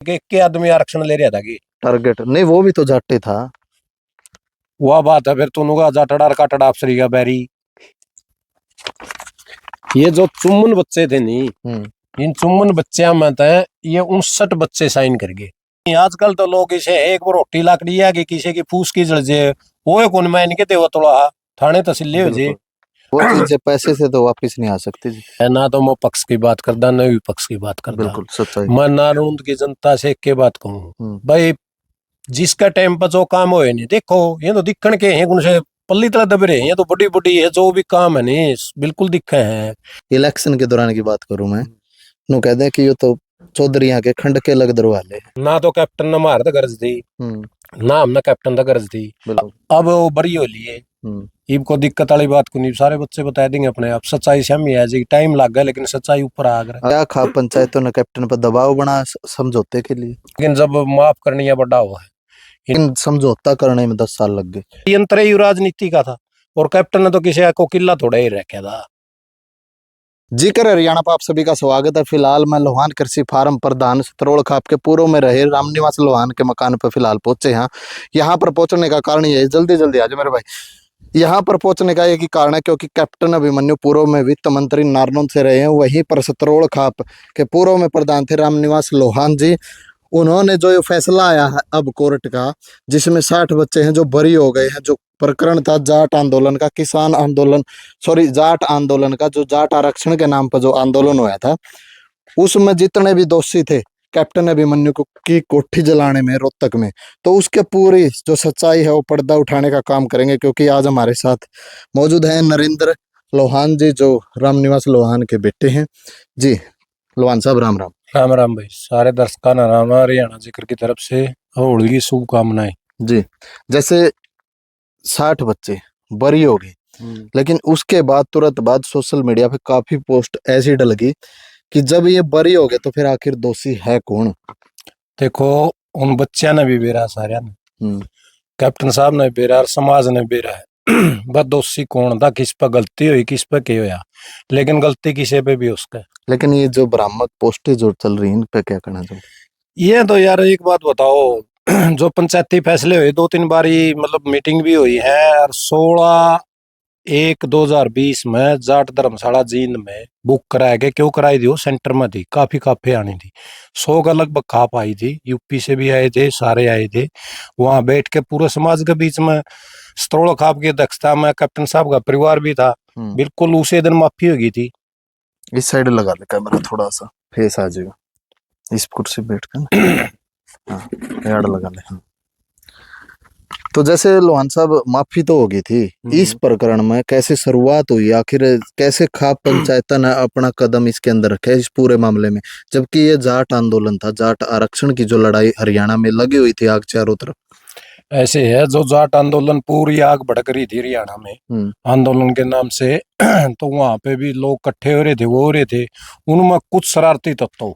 के आदमी आरक्षण ले रहा था कि टारगेट नहीं, वो भी तो जाटे था। वह बात है फिर तुनुगा जाटड़ा काटड़ा अफसरी का बैरी। ये जो चुम्बन बच्चे थे नहीं, इन चुम्बन बच्चे में तो ये 59 बच्चे साइन कर गए। आजकल तो लोग इसे एक बार रोटी लाकड़ी है कि किसी की फूस की जल जे वो कौन मैं इनके देव तोड़ा थाने तहसील हो जे वो चीजें पैसे से तो वापस नहीं आ सकती जी। है ना। तो मैं पक्ष की बात करदा न विपक्ष की बात करदा। बिल्कुल सच्चाई। मैं नारूंद की जनता से एक के बात कहूँ भाई, जिसका टाइम पर जो काम हो नहीं देखो ये तो दिखण के हैं उनसे पल्ली तला दब रहे हैं। ये तो बड़ी बड़ी है जो भी काम है नहीं बिल्कुल दिखे हैं। इलेक्शन के दौरान की बात करूं मैं, नु कहते हैं कि ये तो चौधरी के खंड के लग दरवाले ना तो कैप्टन ने मार द गर्ज थी ना हमने कैप्टन दा गर्ज थी। अब वो बड़ी हो लिए इनको दिक्कत वाली बात को नहीं, सारे बच्चे बता देंगे अपने आप। सच्चाई से हम ही है जी, टाइम लग गया लेकिन सच्चाई ऊपर आ गया। क्या खा पंचायतों ने कैप्टन पर दबाव बना समझौते के लिए, लेकिन जब माफ करनी है बड़ा हुआ है, इन समझौता करने में 10 साल लग गए। यंत्र ही राजनीति का था और कैप्टन ने तो किसी को किला थोड़ा ही रखा था। जी कर हरियाणा पर आप सभी का स्वागत है। फिलहाल मैं लोहान कृषि फार्म प्रधान सतरोल खाप के पूर्व में रहे रामनिवास लोहान के मकान पर फिलहाल पहुंचे हैं। यहाँ पर पहुंचने का कारण ये, जल्दी जल्दी आ जाओ मेरे भाई। यहाँ पर पहुंचने का एक ही कारण है क्योंकि कैप्टन अभिमन्यु पूर्व में वित्त मंत्री नारनौल से रहे हैं, वहीं पर सतरोल खाप के पूर्व में प्रधान थे रामनिवास लोहान जी। उन्होंने जो ये फैसला आया है अब कोर्ट का, जिसमें 60 बच्चे हैं जो बरी हो गए हैं, जो प्रकरण था जाट आंदोलन का, किसान आंदोलन जाट आंदोलन का, जो जाट आरक्षण के नाम पर जो आंदोलन हुआ था, उसमें जितने भी दोषी थे कैप्टन अभिमन्यु को की कोठी जलाने में रोहतक में, तो उसके पूरी जो सच्चाई है वो पर्दा उठाने का काम करेंगे। क्योंकि आज हमारे साथ मौजूद है नरेंद्र लोहान जी, जो रामनिवास लोहान के बेटे हैं। जी लोहान साहब राम राम। राम राम भाई, सारे दर्शकों ने राम हरियाणा जिक्र की तरफ से होली की शुभकामनाएं जी। जैसे 60 बच्चे बरी हो गए, लेकिन उसके बाद तुरंत बाद सोशल मीडिया पे काफी पोस्ट ऐसी डल गई कि जब ये बरी हो गए तो फिर आखिर दोषी है कौन। देखो उन बच्चा ने भी बेरा, सारे ने कैप्टन साहब ने बेरा, समाज ने बेरा है। बस दोषी कौन था, किस पर गलती हुई, किस पर क्या होया, लेकिन गलती किसी पे भी उसका। लेकिन ये जो भ्रामक पोस्टें जो चल रही हैं इन पे क्या कहना चाहते? ये तो यार एक बात बताओ, जो पंचायती फैसले हुए 2-3 बारी मतलब मीटिंग भी हुई है, और 16/1/2020 में जाट धर्मशाला जींद में बुक कराया गया। क्यों कराई थी? वो सेंटर में थी, काफी आनी थी, 100 का लगभग खाप आई थी, यूपी से भी आए थे, सारे आए थे। वहां बैठ के पूरे समाज के बीच में सतरोल खाप की अध्यक्षता में कैप्टन साहब का परिवार भी था। बिल्कुल उसी दिन माफी हो गई थी। इस साइड लगा ले कैमरा, थोड़ा सा फेस आ जाएगा इस कुर्सी बैठ कर। हाँ यार लगा ले। हाँ। तो जैसे लोहान साहब माफी तो हो गई थी, इस प्रकरण में कैसे शुरुआत हुई, आखिर कैसे खाप पंचायत ने अपना कदम इसके अंदर रखा इस पूरे मामले में, जबकि ये जाट आंदोलन था, जाट आरक्षण की जो लड़ाई हरियाणा में लगी हुई थी आग चारों तरफ। ऐसे है जो जाट आंदोलन पूरी आग भड़क रही थी हरियाणा में आंदोलन के नाम से। तो वहां पे भी लोग इकट्ठे हो रहे थे, वो हो रहे थे, उनमें कुछ शरारती तत्व,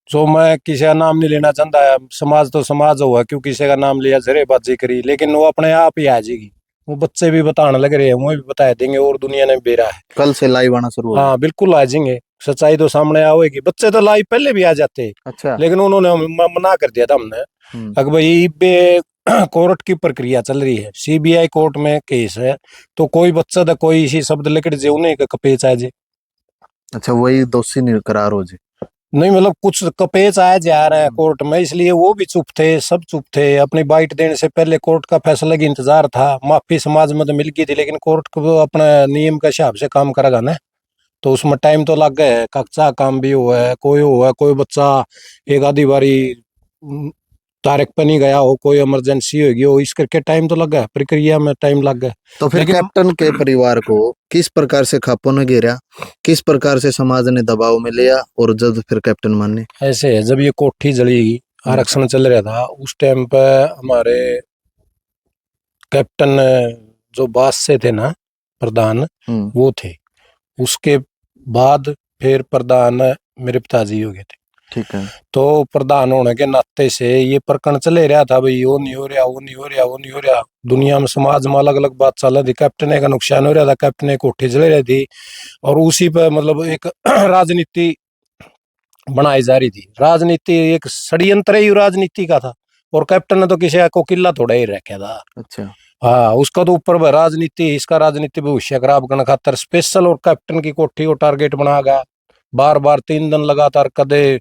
जो मैं किसी का नाम नहीं लेना चाहता है, समाज तो समाज हुआ, क्यों किसी का नाम लिया, जरेबाजी करी, लेकिन वो अपने आप ही आ जाएगी। वो बच्चे भी बताने लग रहे हैं, वो भी बता देंगे और दुनिया ने बेरा है। कल से लाइव आना शुरू होगा। हाँ बिल्कुल आ जाएंगे, सच्चाई तो सामने आएगी। बच्चे तो लाइव पहले भी आ जाते, अच्छा, लेकिन उन्होंने मना कर दिया था हमने। अगर भाई कोर्ट की प्रक्रिया चल रही है, सीबीआई कोर्ट में केस है, तो कोई बच्चा था कोई इसी शब्द लेकर जे उन्हें कपेच आ जे। अच्छा वही दोषी करार हो जी? नहीं मतलब कुछ कपेच आया जा रहा है कोर्ट में, इसलिए वो भी चुप थे, सब चुप थे। अपनी बाइट देने से पहले कोर्ट का फैसला की इंतजार था। माफी समाज में तो मिल गई थी, लेकिन कोर्ट को अपना नियम के हिसाब से काम करेगा ना, तो उसमें टाइम तो लग गया है। कच्चा काम भी हुआ है, कोई बच्चा एक आधी बारी तारीख पे नहीं गया हो, कोई इमरजेंसी होगी हो, इस करके टाइम तो लगा, प्रक्रिया में टाइम लग गया। तो फिर कैप्टन के परिवार को किस प्रकार से खापों ने घेरा, किस प्रकार से समाज ने दबाव में लिया, और जब फिर कैप्टन माने? ऐसे है, जब ये कोठी जली, आरक्षण चल रहा था, उस टाइम पे हमारे कैप्टन जो बास से थे ना प्रधान, वो थे। उसके बाद फिर प्रधान मेरे पिताजी हो गए थे। ठीक है। तो प्रधान होने के नाते से ये प्रकरण चले रहा था, भाई वो नहीं हो रहा, वो नहीं हो रहा, वो नहीं हो रहा। दुनिया में समाज में अलग अलग बात चल रही थी। कैप्टन का नुकसान हो रहा था, कैप्टन कोठी जले रही थी, और उसी पर मतलब एक राजनीति बनाई जा रही थी। राजनीति एक षड्यंत्र ही राजनीति का था, और कैप्टन ने तो किसी को किला थोड़ा ही रखा था। अच्छा। हाँ, उसका तो ऊपर राजनीति, इसका राजनीति भविष्य खराब करने खातर स्पेशल और कैप्टन की कोठी को टारगेट बना गया। बार बार 3 दिन लगातार कदे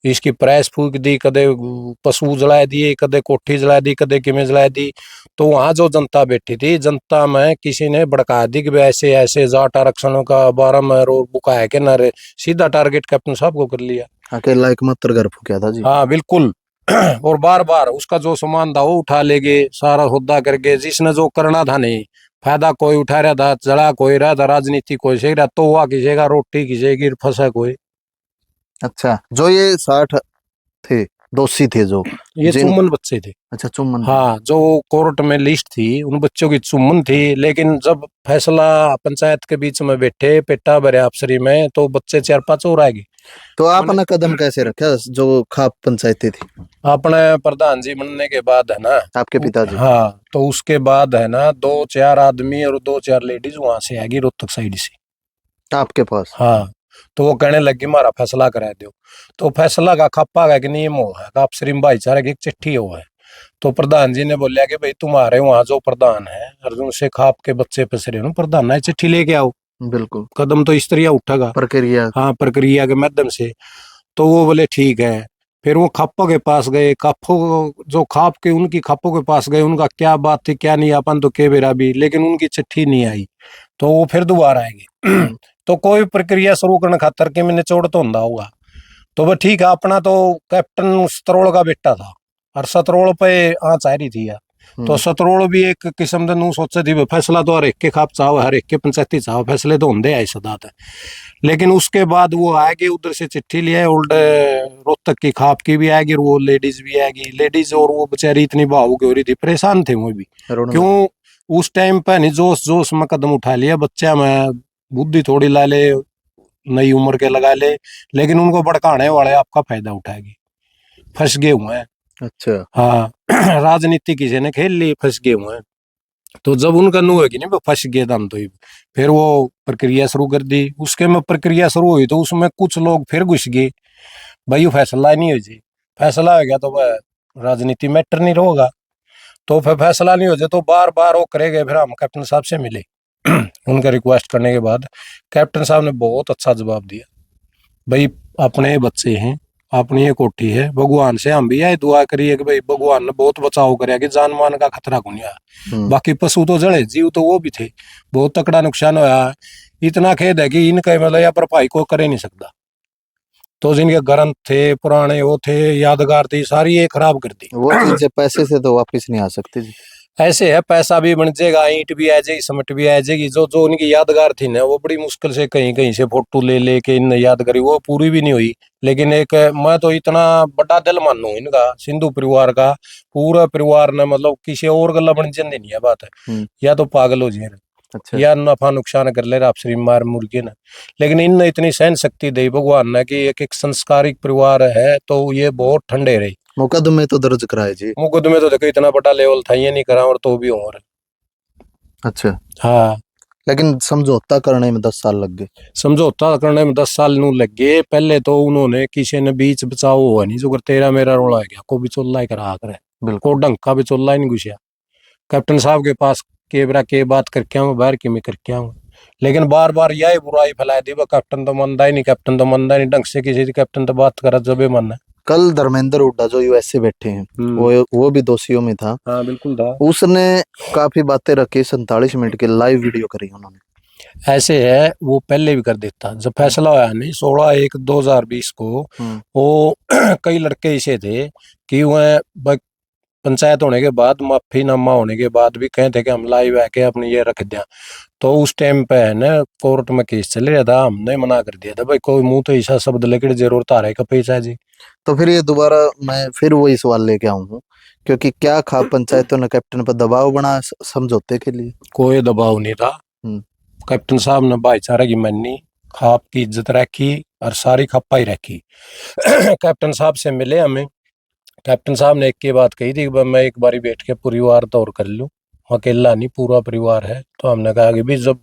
इसकी प्रेस फूक दी, कदे पशु जला दिए, कदे कोठी जला दी, कदे किमें जला दी। तो वहां जो जनता बैठी थी, जनता में किसी ने भड़का दी कि ऐसे ऐसे जाट आरक्षणों का बारे में और बुकाया के ना रे, सीधा टारगेट कैप्टन साहब को कर लिया। अकेला एकमात्र घर फूका था जी। हाँ बिल्कुल। और बार बार उसका जो सामान था वो उठा ले गए, सारा होद्दा करके, जिसने जो करना था नहीं, फायदा कोई उठा रहा था, जड़ा कोई रहा था, राजनीति कोई सही रहा, तो हुआ किसेगा, रोटी किसेगी, फंसा कोई। अच्छा, जो ये 60 थे, दोषी थे जो ये जिन, चुम्बन बच्चे थे। अच्छा चुम्बन थे। हाँ, जो कोर्ट में लिस्ट थी उन बच्चों की चुम्बन थी, लेकिन जब फैसला पंचायत के बीच में बैठे पेटा भरे अफसरी में, तो बच्चे 4-5 और आ गए। तो आपने कदम कैसे रखा जो खाप पंचायती थी? अपने प्रधान जी बनने के बाद है ना, आपके पिताजी? हाँ, तो उसके बाद है ना 2-4 आदमी और 2-4 लेडीज वहां से आएगी रोहतक साइड से आपके पास? हाँ। तो वो कहने लगी हमारा फैसला करा दो। तो फैसला का खप्पा का एक नियम हो है, आप श्रीम भाईचारे की एक चिट्ठी हो है। तो प्रधान जी ने बोलिया कि भाई तुम्हारे वहां जो प्रधान है अर्जुन से खाप के बच्चे पसरे हो, प्रधान ने चिट्ठी लेके आओ, बिल्कुल। कदम तो इस तरह उठेगा, प्रक्रिया। हाँ, प्रक्रिया के माध्यम से। तो वो बोले ठीक है। फिर वो खापों के पास गए, खापों जो खाप के उनकी खापों के पास गए, उनका क्या बात थी क्या नहीं अपन तो के बेरा भी, लेकिन उनकी चिट्ठी नहीं आई। तो वो फिर दोबारा आएगी। तो कोई प्रक्रिया शुरू करने खातर के मैंने निचोड़ तो ਹੁੰਦਾ होगा। तो वो ठीक है, अपना तो कैप्टन सतरोल का बेटा था, और सतरोल पे आँच आ रही थी यार। तो सतरोल भी एक किस्म का नू सोचे थी फैसला तो हर एक के खाप चाहो, हर एक के पंचायती चाहो, फैसले तो होंगे आई सदात है। लेकिन उसके बाद वो आएगी, उधर से चिट्ठी लिया ओल्ड रोहतक की खाप की भी आएगी, और वो लेडीज भी आएगी, लेडीज, और वो बेचारी इतनी भावुक हो रही थी, परेशान थे वो भी। क्यों, उस टाइम पे नहीं जोश जोश में कदम उठा लिया, बच्चा में बुद्धि थोड़ी ला ले, नई उम्र के लगा ले, लेकिन उनको भड़काने वाले आपका फायदा उठाएगी, फंस गए हुए हैं। अच्छा। हाँ। राजनीति किसी ने खेल ली, फंस गए हुए हैं। तो जब उनका नु है कि नहीं फंस गए दम, तो फिर वो प्रक्रिया शुरू कर दी। उसके में प्रक्रिया शुरू हुई तो उसमें कुछ लोग फिर घुस गए, भाई वो फैसला नहीं हो जी, फैसला हो गया तो वह राजनीति मैटर नहीं होगा। तो फिर फैसला नहीं हो जाए तो बार बार वो करेंगे। फिर हम कैप्टन साहब से मिले। उनका रिक्वेस्ट करने के बाद कैप्टन साहब ने बहुत अच्छा जवाब दिया, भाई अपने बच्चे हैं, अपनी ये कोठी है, भगवान से हम भी यही दुआ करिए कि भाई भगवान ने बहुत बचाव करे कि जान मान का खतरा को नहीं आया। बाकी पशु तो जड़े, जीव तो वो भी थे, बहुत तकड़ा नुकसान हुआ। इतना खेद है कि इनका मतलब या भरपाई को करे नहीं सकता। तो जिनके ग्रंथ थे पुराने, वो थे, यादगार थी, सारी ये खराब कर दी। वो चीजें पैसे से तो वापस नहीं आ सकती जी। ऐसे है, पैसा भी बन जाएगा, ईंट भी आ जाएगी, सीमेंट भी आ जाएगी, जो जो उनकी यादगार थी ना, वो बड़ी मुश्किल से कहीं कहीं से फोटो ले लेके इन याद करी, वो पूरी भी नहीं हुई। लेकिन एक मैं तो इतना बड़ा दिल मानू इनका, सिंधु परिवार का, पूरा परिवार ने मतलब किसी और गला बन जाने नहीं है बात है, या तो पागल हो जाए, अच्छा। या नफा नुकसान कर ले आप श्री मार मुर्गे ना। लेकिन इनने इतनी सहन शक्ति दी भगवान ने कि एक एक संस्कारिक परिवार है, तो ये बहुत ठंडे रही। मुकदमे तो दर्ज कराए जी। मुकदमे तो देखो इतना बड़ा लेवल था, ये नहीं करा, और तो भी और। अच्छा। हाँ, लेकिन समझौता करने में 10 साल लग गए। समझौता करने में 10 साल नू लग गए। पहले तो उन्होंने किसी ने बीच बचाव हुआ नहीं, जो कर तेरा मेरा रोला है गया, को भी चोल्ला ही करा करे, को ढंग का भी चोल्ला ही नहीं घुसिया। कैप्टन साहब के पास केबरा के बात करके आऊँ, बाहर की मैं करके आऊँ, लेकिन बार बार यही बुराई फैलाई दी, कैप्टन तो मनता ही नहीं, कैप्टन तो मनता ही नहीं ढंग से, किसी कैप्टन तो बात करा जबे मन है। कल धर्मेंद्र हुड्डा जो यूएसए बैठे हैं, वो भी दोषियों में था। हाँ बिल्कुल था। उसने काफी बातें रखी, 47 मिनट की लाइव वीडियो करी उन्होंने। ऐसे है, वो पहले भी कर देता, जब फैसला हुआ नहीं 16/1/2020 को, वो कई लड़के ऐसे थे कि वह पंचायत होने के बाद, माफीनामा होने के बाद भी कहते कि हम लाइव आके अपने ये रख दिया। तो उस टाइम पे है ना कोर्ट में केस चल रहा था, हमने मना कर दिया था, भाई कोई मुंह तो ऐसा शब्द लेकर जरूरत आ रहा है का पैसा जी। तो फिर ये दोबारा मैं फिर वही सवाल लेके आऊं हूँ, क्योंकि क्या खाप पंचायतों ने कैप्टन पर दबाव बना समझौते के लिए? कोई दबाव नहीं था। कैप्टन साहब ने भाईचारा की मानी, खाप की इज्जत रखी, और सारी खप्पा ही रखी। कैप्टन साहब से मिले हमें, कैप्टन साहब ने एक ही बात कही थी कि मैं एक बारी बैठ के परिवार दौर कर लूं, अकेला नहीं पूरा परिवार है। तो हमने कहा कि भी जब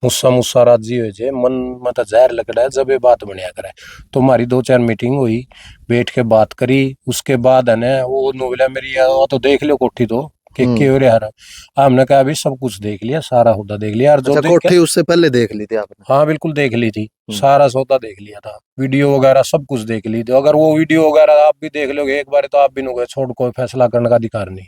मुस्सा मुस्सा राजी हो जाए, मन में तो जहर लग रहा है जब ये बात बनया करे। तो हमारी 2-4 मीटिंग हुई, बैठ के बात करी। उसके बाद है ना वो बोला मेरी वो तो देख लो कोठी तो के हो रहा है। हमने कहा अभी सब कुछ देख लिया, सारा होता देख लिया, और जो अच्छा, देख के कोठी उससे पहले देख ली थी आपने? हाँ बिल्कुल देख ली थी, सारा सौदा देख लिया था, वीडियो वगैरह सब कुछ देख ली थी। अगर वो वीडियो वगैरह आप भी देख लोगे एक बार तो आप भी नहीं छोड़ कोई फैसला करने का अधिकार नहीं।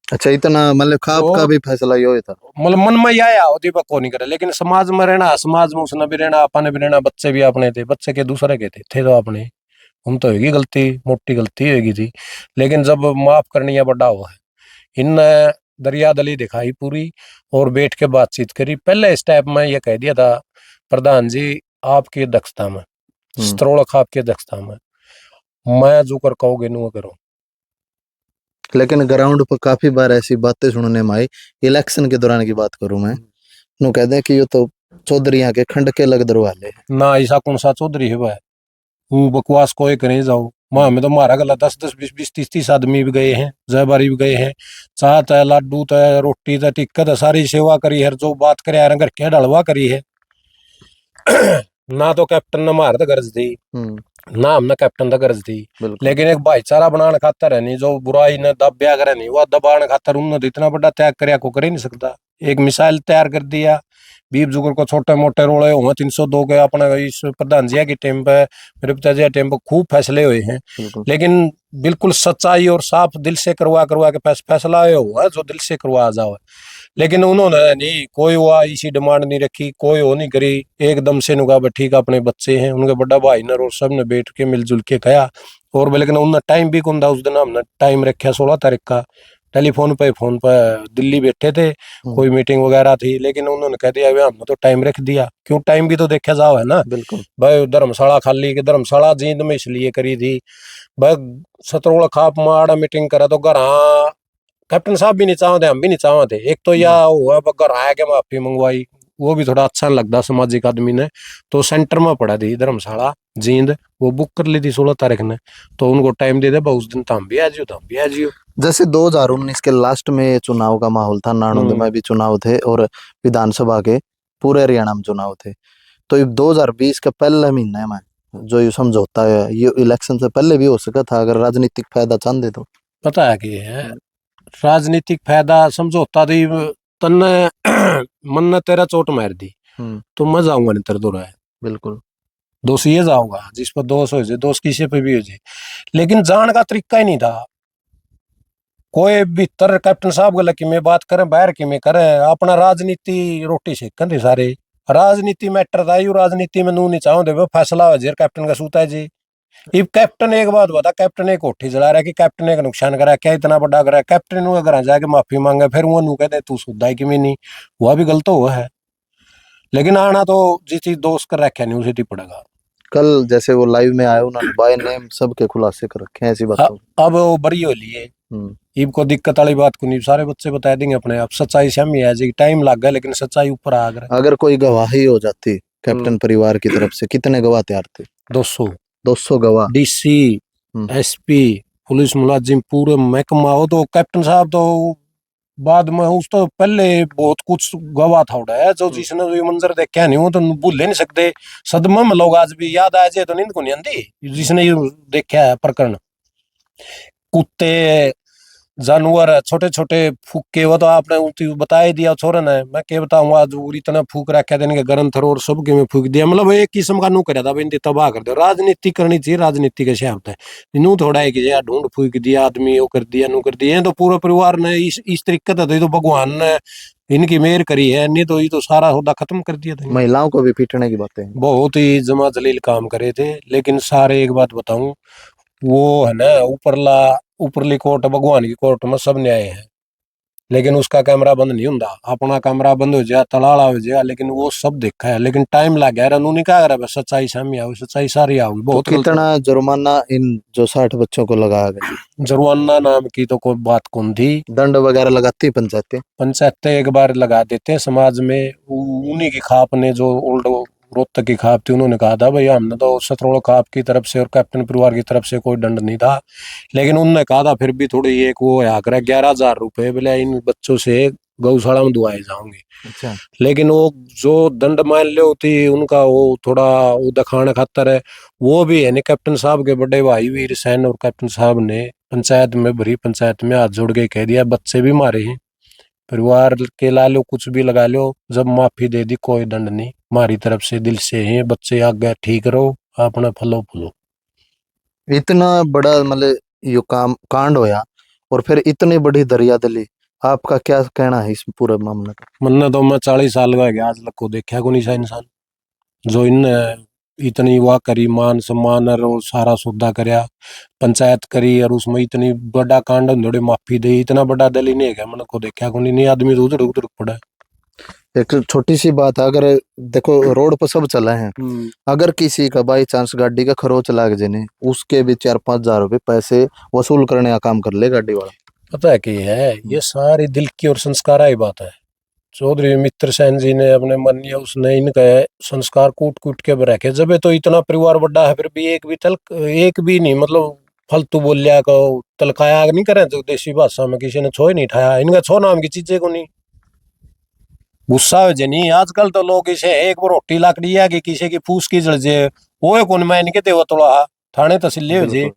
अच्छा, इतना मतलब खाप का और भी फैसला यो था? मतलब मन में आया होती पर को नहीं करे, लेकिन समाज में रहना, समाज में उसने भी रहना, अपने भी रहना, बच्चे भी अपने थे, बच्चे के दूसरे के थे तो अपने। हम तो होगी गलती, मोटी गलती होगी थी, लेकिन जब माफ करनी है बड़ा हुआ है। इन दरिया दली दिखाई पूरी और बैठ के बातचीत करी। पहले स्टेप में ये कह दिया था प्रधान जी आपकी अध्यक्षता में, सतरोड़ खाप की अध्यक्षता में, मैं जो कर कहोगे नु करो। लेकिन ग्राउंड पर काफी बार ऐसी बातें सुनने में आई, इलेक्शन के दौरान की बात करूं मैं, नु कहते हैं कि ये तो चौधरिया के खंड के लग दरवाले। ना ऐसा कौन सा चौधरी है वह, वो बकवास कोई करे जाओ। वहां में तो मारा गला 10-10 20-20 30-30 आदमी भी गए हैं, जयबारी भी गए हैं, चाट है, लाडू है, रोटी है, टिक्कत है, सारी सेवा करी है, जो बात करे यार घर के ढलवा करी है। ना तो कैप्टन ने मार तो गर्ज दी, ना हमने कैप्टन तो गर्ज दी, लेकिन एक भाईचारा बनाने खातर है नहीं, जो बुराई ने दबिया करे नहीं, वह दबाने खातर उन्होंने इतना बड़ा त्याग कर को कर ही नहीं सकता। एक मिसाइल तैयार कर दिया, बीप जुगर को छोटे मोटे रोड़े हुए 302 के अपने इस प्रधान जी की टीम पे, मेरे पिताजी टीम पे खूब फैसले हुए हैं, लेकिन बिल्कुल सच्चाई और साफ दिल से करवा करवा के फैसला हुआ है जो दिल से करवा जाओ। लेकिन उन्होंने नहीं कोई वो इसी डिमांड नहीं रखी, कोई वो नहीं करी, एकदम से नुका ठीक अपने बच्चे हैं, उनके बड़ा भाई ने और सब ने बैठ के मिलजुल के खाया। और लेकिन उन्हें टाइम भी कौन था उस दिन, हमने टाइम रखा 16 तारीख का, टेलीफोन पे फोन पे दिल्ली बैठे थे, कोई मीटिंग वगैरह थी, लेकिन उन्होंने कह दिया हमने तो टाइम रख दिया। क्यों, टाइम भी तो देखा जाओ है ना। बिल्कुल भाई धर्मशाला खाली के, धर्मशाला जींद में इसलिए करी थी भाई सतरोड़ खाप में आड़ा मीटिंग करा तो घर कैप्टन साहब भी नहीं चाहते, हम भी नहीं चाहते। एक तो या हुआ घर आया के माफी मंगवाई, वो भी थोड़ा अच्छा लगता सामाजिक आदमी ने, तो सेंटर में पड़ा थी धर्मशाला जींद, वो बुक कर ली थी 16 तारीख ने, तो उनको टाइम दे दे उस दिन, तो हम भी आ जियो, तो हम भी आ जियो। जैसे 2019 के लास्ट में चुनाव का माहौल था, नाणुद में भी चुनाव थे और विधानसभा के पूरे हरियाणा में चुनाव थे, तो ये 2020 के पहले महीने में जो ये समझौता है, ये इलेक्शन से पहले भी हो सका था अगर राजनीतिक फायदा चाहते तो। पता है कि है राजनीतिक फायदा समझौता दी तन्ने मन ने तेरा चोट मार दी तो मैं जाऊंगा नहीं तेरे दो है, बिल्कुल दोष ये जाऊंगा जिस पर दोष हो जाए, दोष किसी पे भी हो जाए, लेकिन जान का तरीका ही नहीं था। कोई भीतर कैप्टन साहब गला की में बात करें, बाहर की में करें, अपना राजनीति रोटी सेकन थे सारे, राजनीति मैटर था, यू राजनीति में नू नहीं चाहते फैसला हो जाए कैप्टन का सूता है जी। इब कैप्टन एक बात बता, कैप्टन एक कोठी जला रहा है कि कैप्टन एक नुकसान करा क्या इतना बड़ा करा, कैप्टन अगर जाके माफी मांगे फिर वो नू कहते तू सुधा है कि मैं नहीं, वह भी गलत हुआ है, लेकिन आना तो जिस चीज दोस्त कर रखा नहीं उसे पड़ेगा। कल जैसे वो लाइव में आए, उन्होंने बाय नेम सबके खुलासे कर रखे हैं ऐसी बातों। अब वो बरी हो लिए, इब को दिक्कत वाली बात को नहीं, सारे बच्चे बता देंगे अपने आप, सच्चाई से हम ही है जी, टाइम लग गया लेकिन सच्चाई ऊपर आ गया। अगर कोई गवाही हो जाती कैप्टन परिवार की तरफ से, कितने गवाह तैयार थे? 200 गवाह, डीसी एसपी पुलिस मुलाजिम पूरे महकमा हो, तो कैप्टन साहब तो बाद में उस तो पहले बहुत कुछ गवाह था उड़ा है, जो जिसने जो ये मंजर देखा नहीं वो तो भूल नहीं सकते, सदमे में लोग आज भी याद आ जाए तो नींद को नहीं आती जिसने ये देखा है प्रकरण। कुत्ते जानवर छोटे छोटे फूके, वो तो आपने बता ही दिया छोरे ने, मैं क्या बताऊंगा, आज इतना फूक रखा देने के गरम थर और सब के में फूक दिया, मतलब एक किस्म का नू करा था बिंदी तबाह कर दो। राजनीति करनी चाहिए, राजनीति के शब्द है नू थोड़ा है कि यार ढूंढ फूक दिया आदमी, वो कर दिया नू कर दिया, तो पूरा परिवार ने इस तरीके से तो भगवान ने इनकी मेहर करी है, नहीं तो ये तो सारा होदा खत्म कर दिया था। महिलाओं को भी पीटने की बातें बहुत ही जमा जलील काम करे थे, लेकिन सारे एक बात बताऊं, वो है ना ऊपरली कोर्ट भगवान की कोर्ट में सब न्याय है, लेकिन उसका कैमरा बंद नहीं होता, अपना कैमरा बंद हो जाए तलाड़ा हो जाए, लेकिन वो सब देखा है, लेकिन टाइम लग गया नहीं कहा रहा सच्चाई सामने आओ, सच्चाई सारी आओगी। बहुत तो कितना जुर्माना इन जो 60 बच्चों को लगाया गया? जुर्माना नाम की तो कोई बात कौन थी, दंड वगैरह लगाती पंचायतें एक बार लगा देते हैं समाज में, उन्हीं की खाप ने जो ओल्ड रोहतक की खाप थी उन्होंने कहा था भाई हमने तो सतरोड़ खाप की तरफ से और कैप्टन परिवार की तरफ से कोई दंड नहीं था, लेकिन उन्होंने कहा था फिर भी थोड़ी एक वो आकर 11,000 रुपए बोले इन बच्चों से गौशाला में दुआए जाऊंगी। अच्छा। लेकिन वो जो दंड मान लो थी उनका, वो थोड़ा वो दिखाने खातर है। वो भी है नहीं, कैप्टन साहब के बड़े भाई वीर सैन और कैप्टन साहब ने पंचायत में, भरी पंचायत में हाथ जोड़ के कह दिया बच्चे भी मारे हैं, परिवार के ला लो, कुछ भी लगा लो, जब माफी दे दी कोई दंड नहीं, हमारी तरफ से दिल से है, बच्चे आगे ठीक रहो, अपना फलो फूलो। इतना बड़ा मतलब यो काम कांड होया और फिर इतनी बड़ी दरियादली, आपका क्या कहना है इस पूरे मामले का? मन्ना तो मैं 40 साल का गया, आज तक को देखा को नहीं सा इंसान जो इन इतनी वाह करी, मान सम्मान और सारा सौदा करया, पंचायत करी और उसमें इतनी बड़ा कांड थोड़े माफी दे, इतना बड़ा दल ही नहीं है मन को देखा को नहीं, आदमी तो उधर उधर पड़ा है। एक छोटी सी बात है, अगर देखो रोड पर सब चला है, अगर किसी का बाई चांस गाड़ी का खरोच लाग जाने, उसके भी 4-5 हजार रुपए पैसे वसूल करने का काम कर ले गाड़ी वाला। पता है कि है, ये सारी दिल की और संस्कार की बात है। चौधरी मित्र सेन जी ने अपने मन या उसने इनका संस्कार कूट कूट के रखे, जब तो इतना परिवार बड़ा है फिर भी एक भी नहीं मतलब फालतू बोलिया को तलकाया नहीं करे, जो देसी भाषा में किसी ने छो ही नहीं ठाया, इनका छो नाम की चीजें को नहीं गुस्सा हो जे नहीं। आजकल तो लोग इसे एक बार रोटी लाकड़ी है कि किसी की फूस की जल जे, वो कौन मैं इनके देव तोड़ा थाने तहसील हो जे,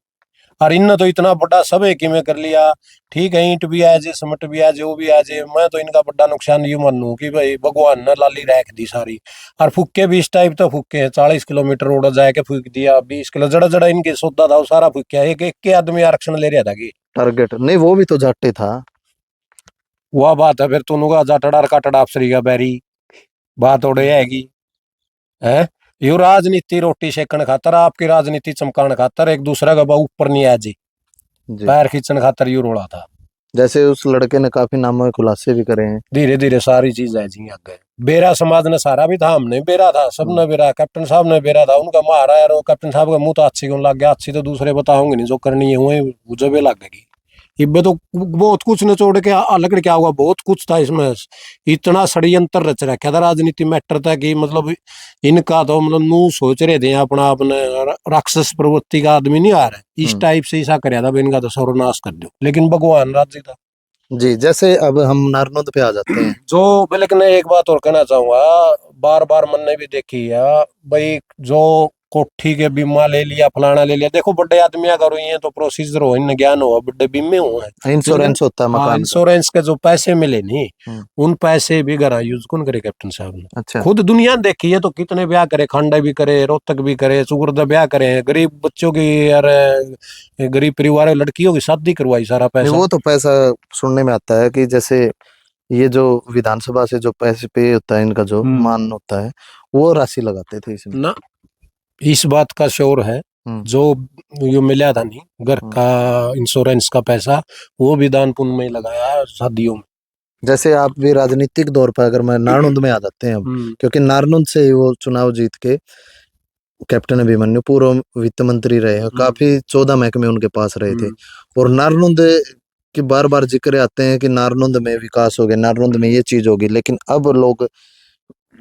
और इन तो इतना बड़ा सब एक ही में कर लिया। ठीक है, ईंट भी आ जाए, समट भी आ जाए, वो भी आ जाए, मैं तो इनका बड़ा नुकसान ये मानू कि भाई भगवान ने लाली रख दी सारी, और फूके भी इस टाइप तो फूके हैं, 40 किलोमीटर रोड जाके फूक दिया, 20 किलो जड़ा जड़ा इनके सौदा था वो सारा फूकिया, एक एक के आदमी आरक्षण ले रहा था कि टारगेट नहीं, वो भी तो जाटे था। वह बात है फिर तुम का जाटड़ा का टड़ापसरी का बैरी बात ओड़े हैगी है। यो राजनीति रोटी सेकन खातर, आपकी राजनीति चमकाने खातर, एक दूसरे का ऊपर नहीं आ जी जी। पैर खींचने खातर यू रोड़ा था। जैसे उस लड़के ने काफी नामों के खुलासे भी करे हैं। धीरे धीरे सारी चीज है जी आगे, बेरा समाज ने सारा भी था, हमने बेरा था, सबने बेरा, कैप्टन साहब ने बेरा था, उनका मारा यार, वो कैप्टन साहब का मुंह तो अच्छी क्यों लग गया, अच्छी तो दूसरे बताओगे नहीं, जो करनी है वही जब लग गई। इब्बे तो बहुत कुछ निचोड़ के अलग क्या हुआ, बहुत कुछ था इसमें, इतना षड्यंत्र रच रखा था राजनीति मैटर था कि मतलब इनका तो मतलब नू सोच रहे थे अपना अपने राक्षस प्रवृत्ति का आदमी नहीं आ रहा है, इस टाइप से ऐसा कराया था इनका तो सर्वनाश कर दो, लेकिन भगवान राज्य था। जी, जैसे अब हम नारनौंद पे आ जाते हैं। जो लेकिन एक बात और कहना चाहूंगा, बार बार मन ने भी देखी है भाई, जो कोठी के बीमा ले लिया, फलाना ले लिया, देखो बड़े आदमी करो ये तो प्रोसीजर हो, इन ज्ञान हो, बड़े बीमे हो है, इंश्योरेंस होता है हाँ मकान का। इंश्योरेंस के जो पैसे मिले नहीं, हम्म, उन पैसे भी घर यूज कौन करे, कैप्टन साहब ने अच्छा। खुद दुनिया देखी है, तो कितने ब्याह करे, खांडा भी करे, रोहतक भी करे, सुगुर्दा ब्याह करे, गरीब बच्चों की यार, गरीब परिवार की लड़कियों की शादी करवाई, सारा नहीं, पैसा। वो तो पैसा सुनने में आता है कि जैसे ये जो विधानसभा से जो पैसे पे होता है, इनका जो मान होता है, वो राशि लगाते थे इसमें ना, इस बात का श्योर है, जो यो मिला था नहीं घर का इंश्योरेंस का पैसा, वो भी दान पुण्य में लगाया शादियों में। जैसे आप भी राजनीतिक दौर पर, अगर मैं नारनौंद में आ जाते हैं अब, क्योंकि नारनौंद से ही वो चुनाव जीत के कैप्टन अभिमन्यु पूर्व वित्त मंत्री रहे हैं, काफी 14 महकमे उनके पास रहे थे, और नारनौंद की बार बार जिक्र आते हैं कि नारनौंद में विकास हो गया, नारनौंद में ये चीज होगी, लेकिन अब लोग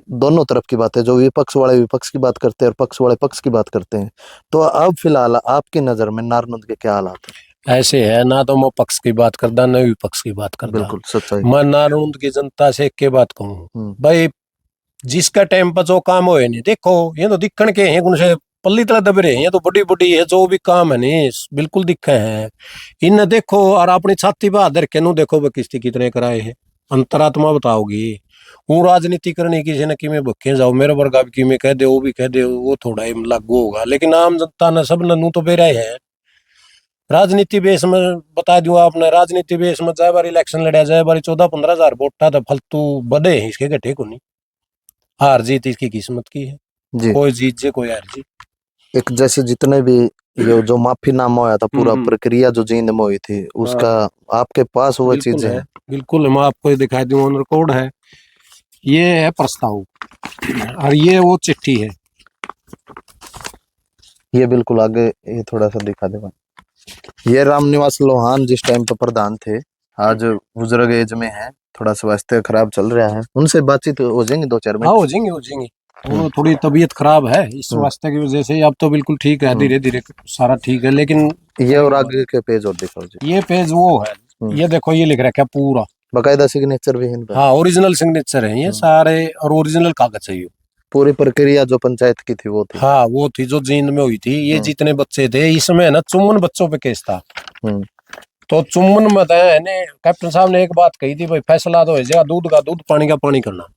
दोनों तरफ की बात है, जो विपक्ष वाले विपक्ष की बात करते हैं और पक्ष वाले पक्ष की बात करते हैं, तो अब फिलहाल आपकी नजर में नारनौंद के क्या हालात है? ऐसे है ना, तो मैं पक्ष की बात करता ना विपक्ष की बात करता। बिल्कुल सच्चाई। मैं नारनौंद की जनता से एक के बात कहूँ भाई, जिसका टाइम पर जो काम हो नहीं, देखो ये तो दिखण के हैं, उनसे पल्ली तरह दब रहे हैं, ये तो बड़ी बड़ी है जो भी काम है नहीं, बिल्कुल दिखे हैं इन, देखो और अपनी छाती पर हाथ के नु देखो वे किस्ती कितने कराए हैं, अंतरात्मा बताओगी। वो राजनीति करने किसी ने कि भुखे जाओ, मेरे वर्गा भी कि कह दे, वो भी कह दे, वो थोड़ा ही लागू होगा, लेकिन आम जनता ने सब नू तो बेरा है। राजनीति बेस में बता दूं आपने, राजनीति बेस में जाए बार इलेक्शन लड़ा, जाए बार 14-15 हजार वोट था, तो फालतू बदे हैं इसके गठे को नहीं, हार जीत इसकी किस्मत की है जी। कोई जीत जे कोई हार जीत। एक जैसे जितने भी ये जो माफीनामा हुआ था, पूरा प्रक्रिया जो जींद में हुई थी, उसका आपके पास वो चीजें हैं? बिल्कुल, मैं आपको दिखा दूं, ऑन रिकॉर्ड है, ये है प्रस्ताव और ये वो चिट्ठी है, ये बिल्कुल आगे ये थोड़ा सा दिखा दे। ये रामनिवास लोहान जिस टाइम पे प्रधान थे, आज बुजुर्ग एज में है, थोड़ा स्वास्थ्य खराब चल रहा है, उनसे बातचीत हो जाएंगे 2-4 मिनट? हाँ हो जाएंगे, वो थोड़ी तबीयत खराब है इस वास्ते की वजह से, अब तो बिल्कुल ठीक है, धीरे धीरे सारा ठीक है, लेकिन ये और आगे के पेज और दिखाओ जी। ये पेज वो है, ये देखो ये लिख रखा है पूरा, बकायदा सिग्नेचर भी है इन पर। हाँ ओरिजिनल सिग्नेचर है ये सारे और ओरिजिनल कागज है ये। पूरी प्रक्रिया जो पंचायत की थी वो थी। हाँ वो थी जो जींद में हुई थी। ये जितने बच्चे थे इसमें ना 54 बच्चों पे केस था। हम्म। तो 54 में है ने कैप्टन साहब ने एक बात कही थी भाई फैसला तो हो जाएगा दूध का दूध पानी का पानी करना।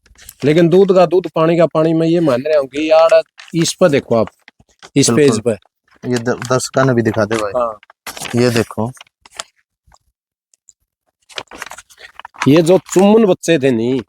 लेकिन दूध का दूध पानी का पानी में ये मान रहा हूँ कि यार इस पर देखो आप इस पेज पे ये दर्शकों ने भी दिखा दे भाई। हाँ ये देखो ये जो 54 बच्चे थे नहीं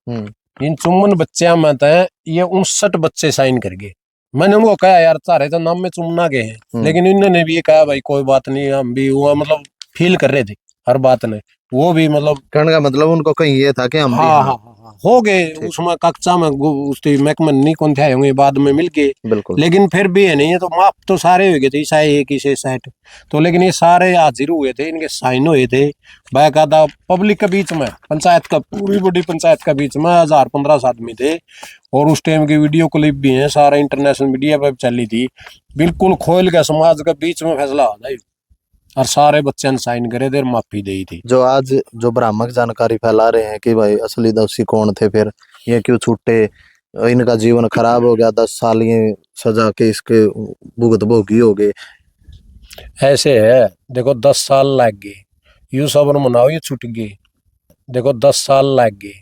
इन 54 बच्चे में तो ये 59 बच्चे साइन कर गए। मैंने उनको कहा यार सारे तो नाम में चुमना गए हैं लेकिन इन्होंने भी ये कहा भाई कोई बात नहीं हम भी हुआ मतलब फील कर रहे थे हर बात ने वो भी मतलब कहने का मतलब उनको कहीं ये था कि हम भी हाँ हाँ हाँ हो गए उसमें कक्षा में उसकी महकमा नहीं कौन थे होंगे बाद में मिल गए। बिल्कुल। लेकिन फिर भी है नहीं है तो माप तो सारे हो गए थे ईसाई एक ही से सेट तो लेकिन ये सारे हाजिर हुए थे इनके साइन हुए थे बाकायदा पब्लिक के बीच में पंचायत का पूरी बड़ी पंचायत के बीच में 1000-1500 आदमी थे। और उस टाइम की वीडियो क्लिप भी है सारा इंटरनेशनल मीडिया पर चली थी बिल्कुल खोल के समाज के बीच में फैसला हो जाए और सारे बच्चे ने साइन करे थे और माफी दी थी। जो आज जो भ्रामक जानकारी फैला रहे हैं कि भाई असली दोषी कौन थे फिर ये क्यों छूटे इनका जीवन खराब हो गया 10 साल ये सजा के इसके भुगत भोगी हो गए। ऐसे है देखो 10 साल लग गए यू सब्र मनाओ ये छूट गए। देखो 10 साल लग गए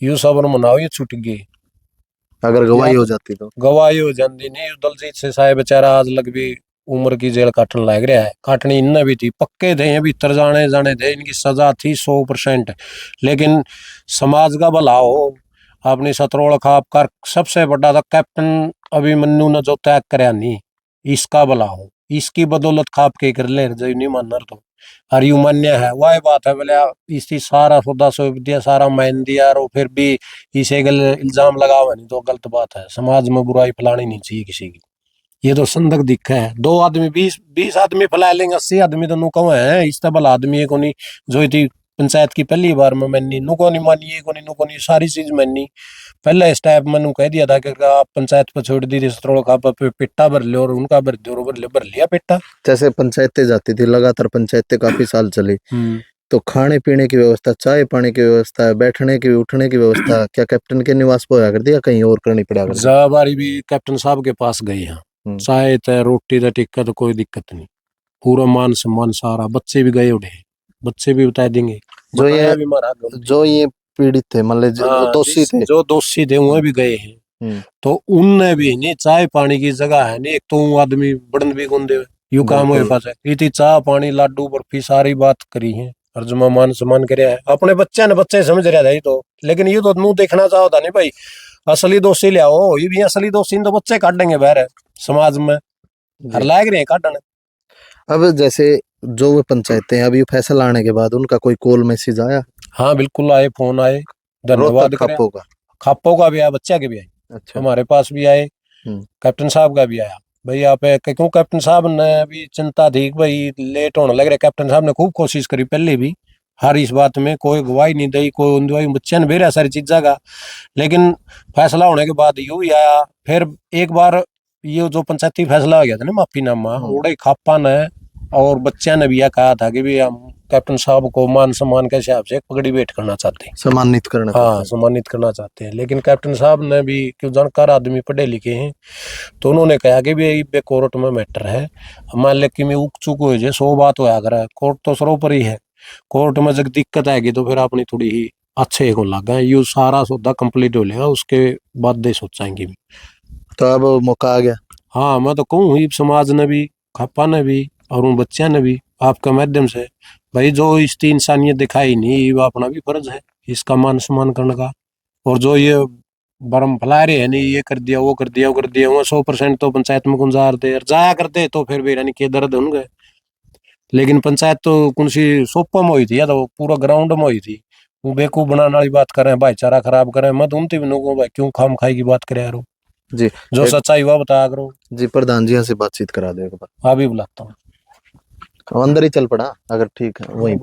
यू सब्र मनाओ ये छूट गए। अगर गवाही हो जाती तो गवाही हो जाती नहीं दलजीत से साहब बेचारा आज लग भी उम्र की जेल काटने लग रहा है। काटनी इनने भी थी पक्के थे ये भीतर जाने जाने थे इनकी सजा थी 100%। लेकिन समाज का भला हो अपनी सतरोल खाप कर सबसे बड़ा था कैप्टन अभिमन्यु ने जो त्याग कराया नहीं इसका भला हो इसकी बदौलत खाप के कर ले जो नहीं मानना तो और यू मान्य है वही बात है बोले इसकी सारा सौदा सौंप दिया सारा मान दिया और फिर भी इसे गल इल्जाम लगावा नहीं तो गलत बात है। समाज में बुराई फैलानी नहीं चाहिए किसी की। ये तो संदक दिखा है 2 आदमी 20 आदमी फैला लेंगे 80 आदमी तो नुको है इस तबल आदमी को नहीं जो थी पंचायत की पहली बार में मैंने नुको नहीं मानिए को नहीं सारी चीज मैंने पहले स्टेप मैंने कह दिया था कि आप पंचायत पर छोड़ दी थोड़ा खा पिट्टा भर लो और उनका भर दो भर लिया पिट्टा। जैसे पंचायतें जाती थी लगातार पंचायतें काफी साल चली तो खाने पीने की व्यवस्था चाय पानी की व्यवस्था बैठने की उठने की व्यवस्था क्या कैप्टन के निवास पर होया करती या कहीं और करनी पड़ा करती? बारी भी कैप्टन साहब के पास गई हैं चाय तय रोटी तय टिक्का तो कोई दिक्कत नहीं पूरा मान सम्मान सारा बच्चे भी गए उठे बच्चे भी बता देंगे जो ये पीड़ित थे मतलब जो दोषी थे वो भी गए हैं तो उनने भी नहीं चाय पानी की जगह है नहीं एक तो आदमी बड़न भी गुंदे यू काम हुए पास इतनी चाय पानी लाडू बर्फी सारी बात करी है और जो मान सम्मान करे है अपने बच्चे ने बच्चे समझ रहा था ये तो। लेकिन ये तो मुंह देखना चाहो था नहीं भाई असली दोषी ले आओ ये भी असली दोषी तो बच्चे काटेंगे बाहर समाज में और लायक रहे काटने। अब जैसे जो वो पंचायतें अभी फैसला आने के बाद उनका कोई कॉल मैसेज आया? हाँ बिल्कुल आए फोन आए धन्यवाद खापो का भी आया बच्चा के भी आए। अच्छा। हमारे पास भी आए कैप्टन साहब का भी आया भाई आप क्यों कैप्टन साहब ने अभी चिंता थी भाई लेट होने लग रहा। कैप्टन साहब ने खूब कोशिश करी पहले भी हर इस बात में कोई गवाही नहीं दी कोई बच्चे ने बेरा सारी चीजा का। लेकिन फैसला होने के बाद यू ही आया फिर एक बार ये जो पंचायती फैसला हो गया था ना माफीनामा उड़े खापा ने और बच्चा ने भी यह कहा था कि भी हम कैप्टन साहब को मान सम्मान के हिसाब से पगड़ी भेंट करना चाहते हैं सम्मानित करना चाहते हैं। लेकिन कैप्टन साहब ने भी क्यों जानकार आदमी पढ़े लिखे हैं तो उन्होंने कहा कि भी कोर्ट में मैटर है मान ले कि मैं उक चुक हो जाए 100 बात होया करे कोर्ट तो सरोपरी है कोर्ट में जब दिक्कत आएगी तो फिर अपनी थोड़ी ही अच्छे को लगा यू सारा सौदा कंप्लीट हो लेगा उसके बाद दे सोचेंगे भी। तो अब मौका आ गया। हाँ मैं तो कहूँ समाज ने भी खापा ने भी और उन बच्चा ने भी आपका माध्यम से भाई जो इसकी इंसानियत दिखाई नहीं वो अपना भी फर्ज है इसका मान सम्मान करने का। और जो ये बरम फैला रहे है नहीं ये कर दिया वो 100% तो पंचायत में गुंजार दे और जाया करते तो फिर भी यानी के दर्द होंगे। लेकिन पंचायत तो कौन सी सोपा में हुई थी या तो पूरा ग्राउंड में हुई थी वो बेवकूफ बनाने वाली बात करें भाईचारा खराब करें मत उनती भी भाई क्यों खाम खाई की बात करे यार जी जो सच्चाई हुआ बताया करो जी। प्रधान जी से बातचीत करा दे हाँ भी बुलाता हूँ अंदर ही चल पड़ा अगर ठीक है वहीं पर।